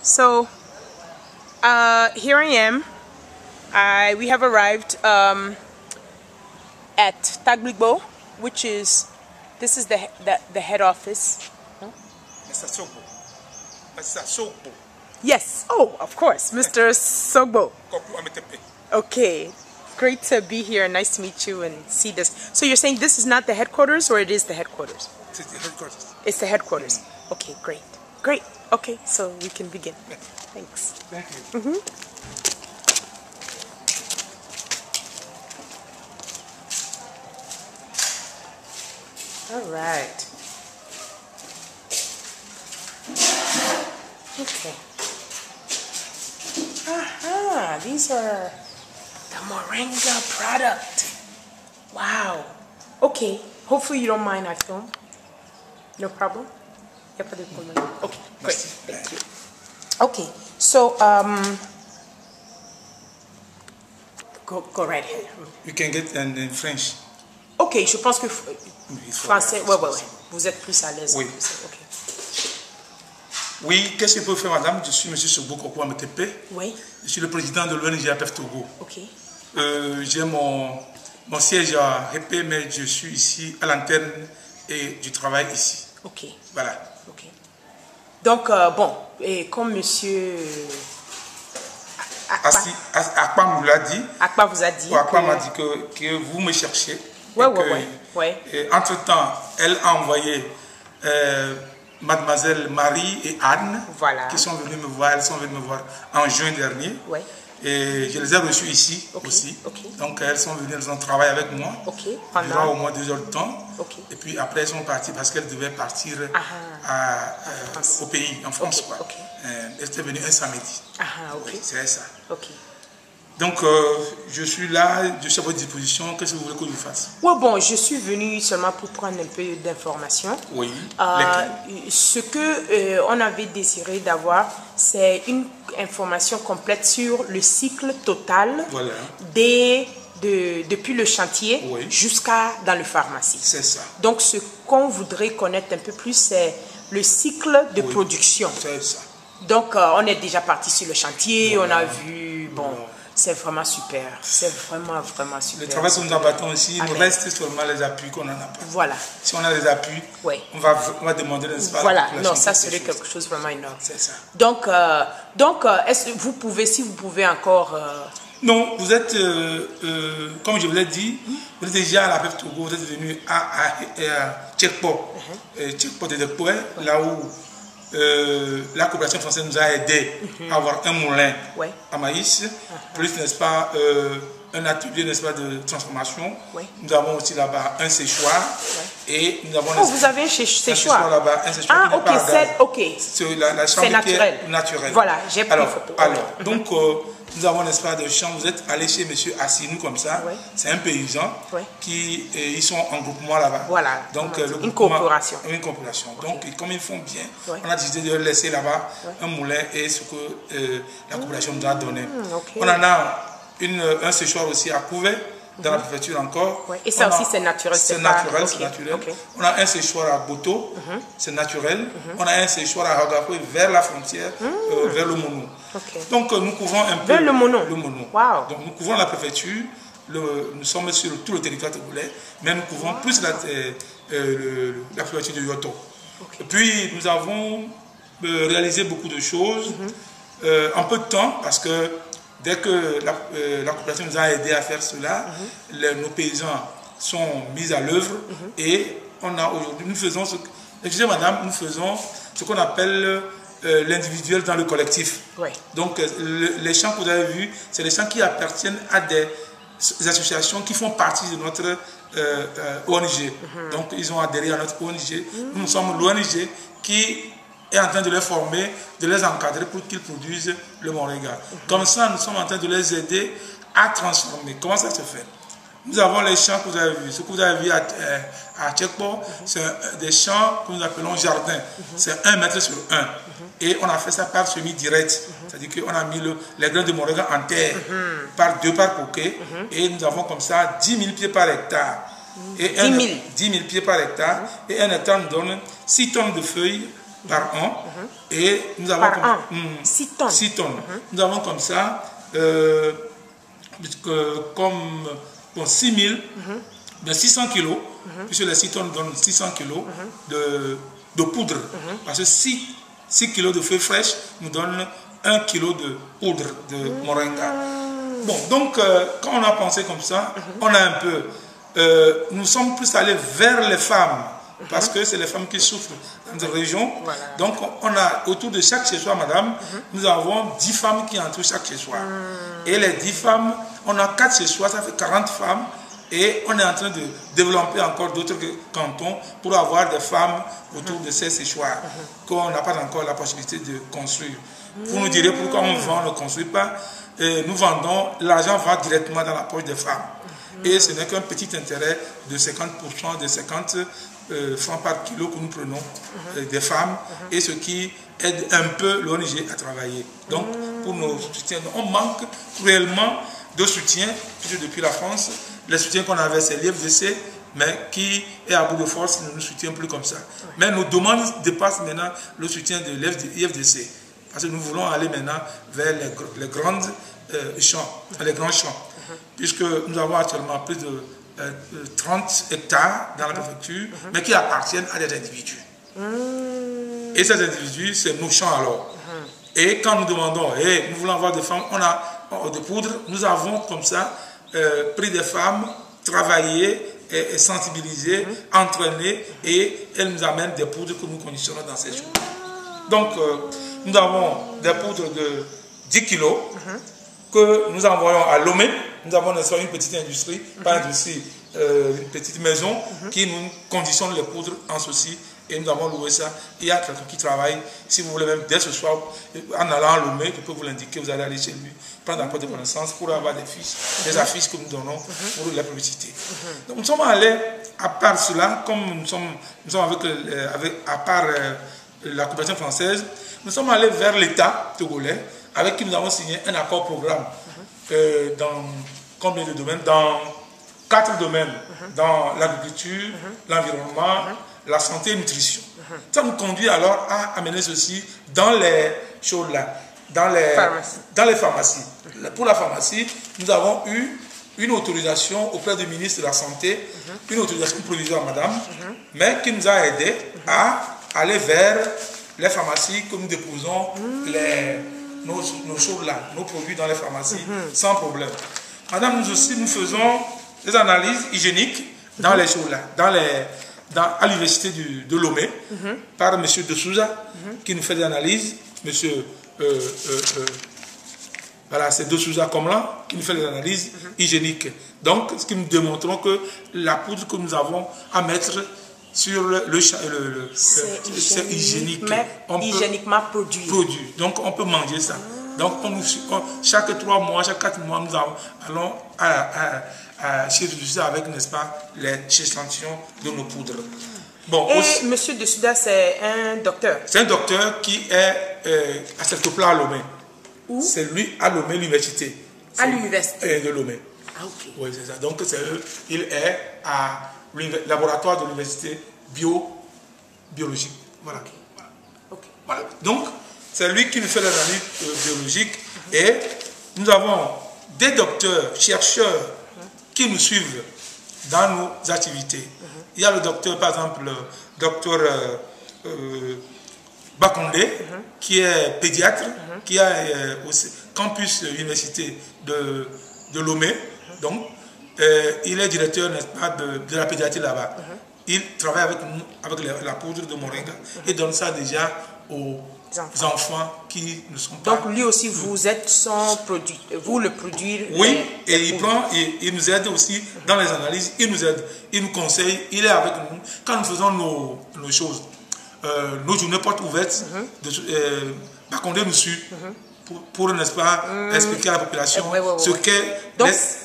So here I am. We have arrived at Tagligbo, which is the head office. No? Mr. Sogbo. Mr. Sogbo. Yes. Oh, of course, Mr. Sogbo. Okay. Great to be here. Nice to meet you and see this. So you're saying this is not the headquarters, or it is the headquarters? It's the headquarters. It's the headquarters. Okay, great. Great. Okay, so we can begin. Thanks. Thank you. All right. Okay. Aha, these are the Moringa product. Wow. Okay. Hopefully you don't mind I film. No problem? Okay, great. Thank you. Okay, so go right ahead. You can get in French. Ok, je pense que français, ouais. Vous êtes plus à l'aise. Oui. Okay. Oui, qu'est-ce que je peux faire, madame? Je suis M. Sogbo Kokwa Metepe. Oui. Je suis le président de l'ONG APF Togo. Ok. J'ai mon siège à Répé, mais je suis ici à l'antenne et je travaille ici. Ok. Voilà. Ok. Donc, bon, et comme monsieur Akpa vous l'a dit. Akpa vous a dit. Akpa m'a dit que vous me cherchez. Ouais. Entre-temps, elle a envoyé mademoiselle Marie et Anne, qui sont venues me voir. Elles sont venues me voir en juin dernier. Ouais. Et je les ai reçues ici aussi. Okay. Donc elles sont venues, elles ont travaillé avec moi durant au moins 2 heures de temps. Et puis après elles sont parties parce qu'elles devaient partir au pays, en France. Elles étaient venues un samedi. Oui, c'est ça. Donc je suis là, je suis à votre disposition. Qu'est-ce que vous voulez que je fasse? Ouais, bon, je suis venue seulement pour prendre un peu d'informations. Oui. Ce que on avait désiré d'avoir, c'est une information complète sur le cycle total depuis le chantier jusqu'à dans le pharmacie. C'est ça. Donc ce qu'on voudrait connaître un peu plus, c'est le cycle de production. C'est ça. Donc on est déjà parti sur le chantier, on a vu, bon... C'est vraiment super. C'est vraiment super. Le travail que nous abattons ici, il nous reste seulement les appuis qu'on n'en a pas. Voilà. Si on a les appuis, on va demander l'espace. Voilà, non, ça serait quelque chose vraiment énorme. C'est ça. Donc est-ce que vous pouvez, si vous pouvez encore... Non, vous êtes, comme je vous l'ai dit, vous êtes déjà à la PEF Togo, vous êtes venu à Tchekpo. Tchekpo de Dekpoé, là où la coopération française nous a aidé à avoir un moulin à maïs, plus, n'est-ce pas, un atelier, n'est-ce pas, de transformation. Nous avons aussi là-bas un séchoir et nous avons... Oh, vous avez un séchoir là-bas, un séchoir qui n'est pas à gaz. C'est la chambre naturel. Qui est naturelle. Voilà, j'ai pris photo. Donc, nous avons, n'est-ce pas, de chambre. Vous êtes allé chez monsieur Assinu comme ça. C'est un paysan qui ils sont en groupement là-bas. Voilà. Donc, une coopération. Une coopération. Donc, comme ils font bien, on a décidé de laisser là-bas un moulin et ce que la coopération nous a donné. On en a un séchoir aussi à Couvet, dans la préfecture encore. Et ça aussi, c'est naturel. C'est naturel, c'est naturel. On a un séchoir à Boto, c'est naturel. On a un séchoir à Hagapoué, vers la frontière, vers le Mono. Donc, nous couvrons un peu... Vers le Mono. Le Mono. Wow. Donc, nous couvrons la préfecture. Nous sommes sur tout le territoire togolais, mais nous couvrons plus la préfecture de Yoto. Et puis, nous avons réalisé beaucoup de choses en peu de temps, parce que dès que la coopération nous a aidé à faire cela, nos paysans sont mis à l'œuvre et on a aujourd'hui, nous faisons ce qu'on appelle l'individuel dans le collectif. Donc les champs que vous avez vus, c'est les champs qui appartiennent à des associations qui font partie de notre ONG. Donc ils ont adhéré à notre ONG. Nous sommes l'ONG qui est en train de les former, de les encadrer pour qu'ils produisent le moringa. Comme ça, nous sommes en train de les aider à transformer. Comment ça se fait? Nous avons les champs que vous avez vus. Ce que vous avez vu à Tchekpo, c'est des champs que nous appelons jardins. C'est 1 mètre sur 1. Et on a fait ça par semi-direct. C'est-à-dire qu'on a mis les grains de moringa en terre, par 2 par coquet. Et nous avons comme ça 10 000 pieds par hectare. Et 10 000 pieds par hectare. Et un hectare nous donne 6 tonnes de feuilles par an. Et nous avons par an. 6 tonnes. 6 tonnes. Nous avons comme ça, comme 600 kilos, puisque les 6 tonnes donnent 600 kilos de poudre. Parce que 6 kilos de feuilles fraîches nous donnent 1 kilo de poudre de moringa. Bon, donc, quand on a pensé comme ça, on a un peu... nous sommes plus allés vers les femmes, parce que c'est les femmes qui souffrent dans cette région. Voilà. Donc, on a autour de chaque chez-soi, madame, nous avons 10 femmes qui entourent chaque chez-soi. Et les 10 femmes, on a 4 chez-soi, ça fait 40 femmes. Et on est en train de développer encore d'autres cantons pour avoir des femmes autour de ces séchoirs qu'on n'a pas encore la possibilité de construire. Vous nous direz pourquoi on vend, on ne construit pas. Nous vendons, l'argent va directement dans la poche des femmes. Et ce n'est qu'un petit intérêt de 50%, de 50 francs par kilo que nous prenons des femmes, et ce qui aide un peu l'ONG à travailler. Donc, pour nos soutiens, on manque réellement de soutien, puisque depuis la France, les soutiens qu'on avait, c'est l'IFDC, mais qui est à bout de force, ne nous soutient plus comme ça. Mais nos demandes dépassent maintenant le soutien de l'IFDC, parce que nous voulons aller maintenant vers les grands champs, puisque nous avons actuellement plus de 30 hectares dans la préfecture, mais qui appartiennent à des individus. Et ces individus, c'est nos champs alors. Et quand nous demandons, nous voulons avoir des femmes, on a de poudre, nous avons comme ça pris des femmes, travaillé et sensibilisé, entraîné, et elles nous amènent des poudres que nous conditionnons dans ces jours. Donc, nous avons des poudres de 10 kilos que nous envoyons à Lomé. Nous avons une petite industrie, pas industrie, une petite maison qui nous conditionne les poudres en ceci. Et nous avons loué ça. Il y a quelqu'un qui travaille, si vous voulez même dès ce soir, en allant à Lomé, je peux vous l'indiquer, vous allez aller chez lui, prendre un peu de connaissances pour avoir des fiches, des affiches que nous donnons pour la publicité. Donc nous sommes allés, à part cela, comme nous sommes à part la coopération française, nous sommes allés vers l'État togolais, avec qui nous avons signé un accord programme dans combien de domaines? Dans 4 domaines, dans l'agriculture, l'environnement, la santé et la nutrition. Ça nous conduit alors à amener ceci dans les choses là, dans les pharmacies. Pour la pharmacie, nous avons eu une autorisation auprès du ministre de la Santé, une autorisation provisoire, madame, mais qui nous a aidé à aller vers les pharmacies que nous déposons nos choses là, nos produits dans les pharmacies, sans problème. Madame, nous aussi, nous faisons des analyses hygiéniques dans les choses là, à l'université de Lomé, par M. De Souza, qui nous fait des analyses. Monsieur, voilà, c'est De Souza comme là, qui nous fait des analyses hygiéniques. Donc, ce qui nous démontrons que la poudre que nous avons à mettre sur c'est hygiénique. Mais hygiéniquement produit. Donc, on peut manger ça. Donc, chaque 3 mois, chaque 4 mois, nous allons chez le avec, n'est-ce pas, les échantillons de nos poudres. Bon, et M. De Souza, c'est un docteur? C'est un docteur qui est à Septopla à Lomé. Où? C'est lui à Lomé, l'université. À l'université de Lomé. Ah, ok. Oui, c'est ça. Donc, il est à laboratoire de l'université biologique. Voilà. Okay. Voilà. Donc, c'est lui qui nous fait l'analyse biologique, et nous avons des docteurs, chercheurs qui nous suivent dans nos activités. Il y a le docteur, par exemple, le docteur Bakondé, qui est pédiatre, qui a aussi campus université de Lomé. Donc, il est directeur, n'est-ce pas, de la pédiatrie là-bas. Il travaille avec nous, avec la poudre de moringa, et donne ça déjà aux enfants qui ne sont pas... Donc lui aussi, vous êtes son produit, vous le produire. Oui, et il nous aide aussi dans les analyses, il nous aide, il nous conseille, il est avec nous. Quand nous faisons nos choses, nos journées portes ouvertes, Bakondé nous suit pour n'est-ce pas, expliquer à la population ce qu'est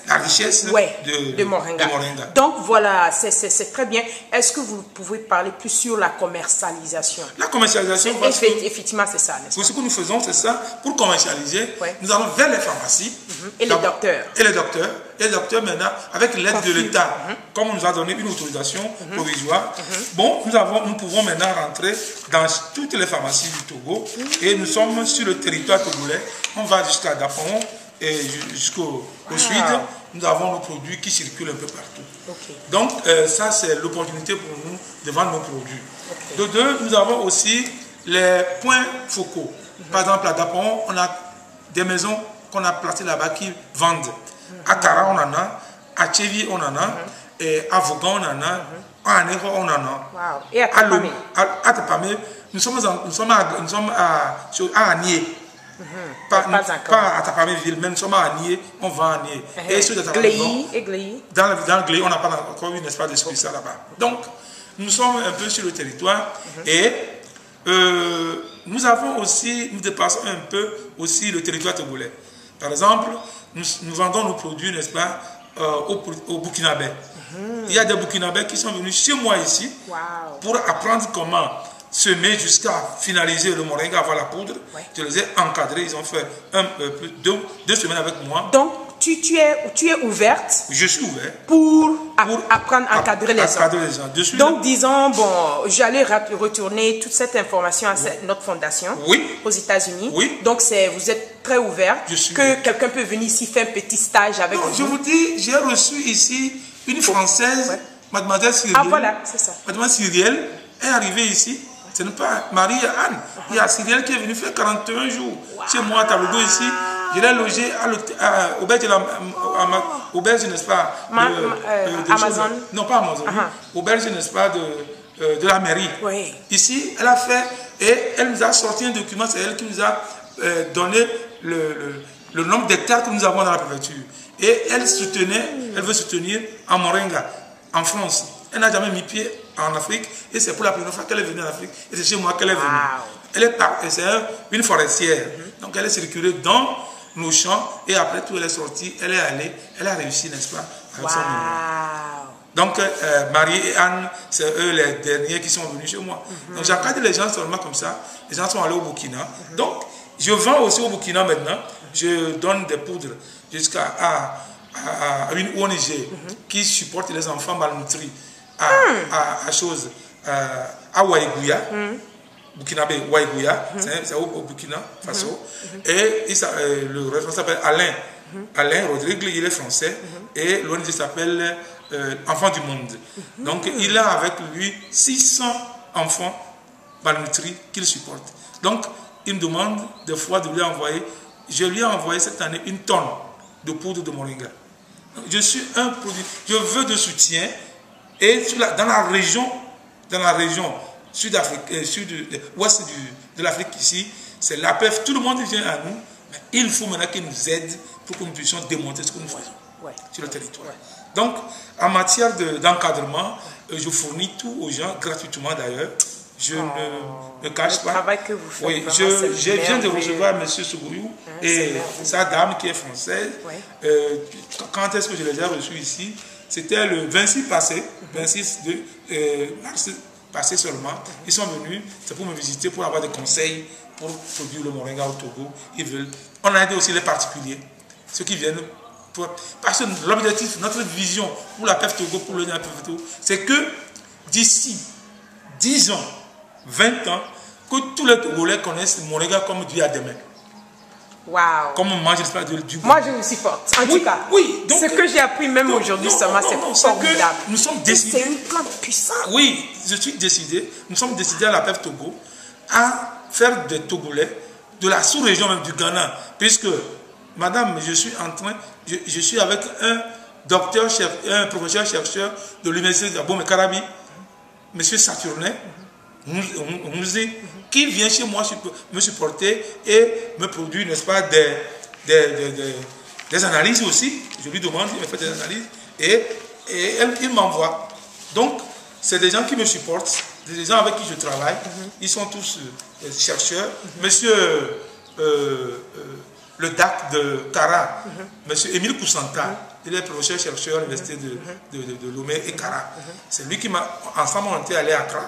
la richesse de Moringa. Donc voilà, c'est très bien. Est-ce que vous pouvez parler plus sur la commercialisation? La commercialisation, effectivement, c'est ça. Ce que nous faisons, c'est ça. Pour commercialiser, nous allons vers les pharmacies. Et les docteurs. Et les docteurs. Et les docteurs, maintenant, avec l'aide de l'État, comme on nous a donné une autorisation provisoire, bon, nous pouvons maintenant rentrer dans toutes les pharmacies du Togo. Et nous sommes sur le territoire togolais. On va jusqu'à Dapon et jusqu'au sud. Nous avons nos produits qui circulent un peu partout. Donc, ça, c'est l'opportunité pour nous de vendre nos produits. De deux, nous avons aussi les points focaux. Par exemple, à Dapon, on a des maisons qu'on a placées là-bas qui vendent. À Kara, on en a. À Tchevi, on en a. Et à Vaugan, on en a. À Anéro, on en a. Et à Tapamé? À Tapamé, nous sommes à Anié. Pas à Tapamé-Ville, mais nous sommes à Anié, on va à Anié. Et sur Gléi. Dans le Gléi, on n'a pas encore eu, n'est-ce pas, d'esprit ça là-bas. Donc, nous sommes un peu sur le territoire et nous avons aussi, nous dépassons un peu aussi le territoire togolais. Par exemple, nous vendons nos produits, n'est-ce pas, au Burkinabé. Il y a des Burkinabés qui sont venus chez moi ici pour apprendre comment semer jusqu'à finaliser le moringa, avoir la poudre. Je les ai encadrés, ils ont fait deux semaines avec moi. Donc, tu es ouverte. Je suis ouvert. Pour apprendre à encadrer les gens. Donc, disons, bon, j'allais retourner toute cette information à notre fondation aux États-Unis. Donc, vous êtes très ouvert. Que quelqu'un peut venir ici faire un petit stage avec vous. Je vous dis, j'ai reçu ici une Française, Mademoiselle Cyrielle. Ah, voilà, c'est ça. Mademoiselle Cyrielle est arrivée ici. Ce n'est pas Marie et Anne. Il y a Cyrielle qui est venue faire 41 jours chez moi à Tableau ici. Je l'ai logé à auberge, n'est-ce pas, Amazon. Non, pas Amazon. Auberge, n'est-ce pas, de la mairie. Ici, elle a fait, et elle nous a sorti un document, c'est elle qui nous a donné le nombre d'hectares que nous avons dans la préfecture. Et elle veut soutenir en Moringa, en France. Elle n'a jamais mis pied en Afrique et c'est pour la première fois qu'elle est venue en Afrique et c'est chez moi qu'elle est venue. C'est une forestière. Donc elle est circulée dans nos champs et après tout elle est sortie, elle est allée, elle a réussi, n'est-ce pas, avec son nom. Donc Marie et Anne, c'est eux les derniers qui sont venus chez moi. Donc j'encadre les gens seulement comme ça. Les gens sont allés au Burkina. Donc je vends aussi au Burkina maintenant. Je donne des poudres jusqu'à une ONG qui supporte les enfants malnutris à Waïgouya, Burkinabé, Waïgouya, c'est au Burkina Faso. Et le responsable s'appelle Alain Rodrigue, il est français, et l'ONG s'appelle Enfants du Monde. Donc il a avec lui 600 enfants malnutris qu'il supporte. Donc il me demande des fois de lui envoyer, je lui ai envoyé cette année 1 tonne de poudre de moringa. Je suis un produit, je veux de soutien. Et dans la région ouest de l'Afrique ici, c'est l'APEF, tout le monde vient à nous, mais il faut maintenant qu'ils nous aident pour que nous puissions démontrer ce que nous faisons sur le territoire. Donc, en matière d'encadrement, je fournis tout aux gens, gratuitement d'ailleurs. Je ne me cache pas. Le travail que vous faites, je viens de recevoir M. Sougouyou et sa dame qui est française. Quand est-ce que je les ai reçus ici? C'était le 26 passé, 26 mars passé seulement. Ils sont venus, c'est pour me visiter, pour avoir des conseils pour produire le moringa au Togo. Ils veulent. On a aidé aussi les particuliers, ceux qui viennent. Parce que l'objectif, notre vision pour la PEF Togo, pour le PEF Togo, c'est que d'ici 10 ans, 20 ans, que tous les Togolais connaissent le moringa comme du à demain. Wow. Comme on mange du Moi, je vous supporte. En tout cas, donc, ce que j'ai appris même aujourd'hui, c'est formidable. Nous sommes décidés. C'est une plante puissante. Oui, je suis décidé. Nous sommes décidés à la PEF Togo à faire des Togolais de la sous-région même du Ghana. Puisque, madame, je suis avec un docteur, un professeur chercheur de l'université d'Abomey Karabi, M. Saturnin, qui vient chez moi me supporter et me produit, n'est-ce pas, des analyses aussi. Je lui demande, il me fait des analyses et il m'envoie. Donc, c'est des gens qui me supportent, des gens avec qui je travaille. Ils sont tous chercheurs. Monsieur le DAC de Kara, monsieur Émile Koussanta, Il est professeur chercheur à l'université de Lomé et Kara. C'est lui qui m'a... Ensemble, on était allé à Accra.